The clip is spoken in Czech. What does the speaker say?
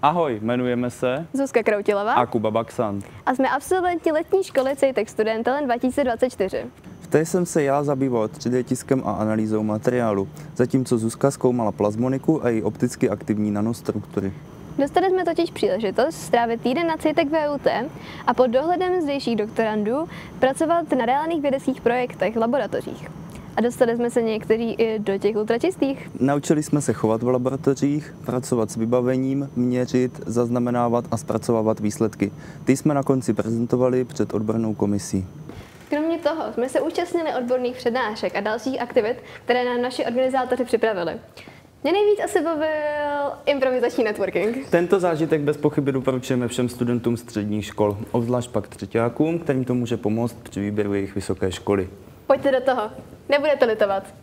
Ahoj, jmenujeme se Zuzka Kroutilová a Kuba Baxant. A jsme absolventi letní školy CEJTEC Studentelen 2024. V té jsem se já zabýval 3D tiskem a analýzou materiálu, zatímco Zuzka zkoumala plazmoniku a její opticky aktivní nanostruktury. Dostali jsme totiž příležitost strávit týden na CEJTEC VUT a pod dohledem zdejších doktorandů pracovat na reálných vědeckých projektech v laboratořích. A dostali jsme se někteří i do těch ultračistých. Naučili jsme se chovat v laboratořích, pracovat s vybavením, měřit, zaznamenávat a zpracovávat výsledky. Ty jsme na konci prezentovali před odbornou komisí. Kromě toho jsme se účastnili odborných přednášek a dalších aktivit, které nám naši organizátoři připravili. Mě nejvíc asi bavil improvizační networking. Tento zážitek bez pochyby doporučujeme všem studentům středních škol, obzvlášť pak třeťákům, kterým to může pomoct při výběru jejich vysoké školy. Pojďte do toho, nebudete litovat.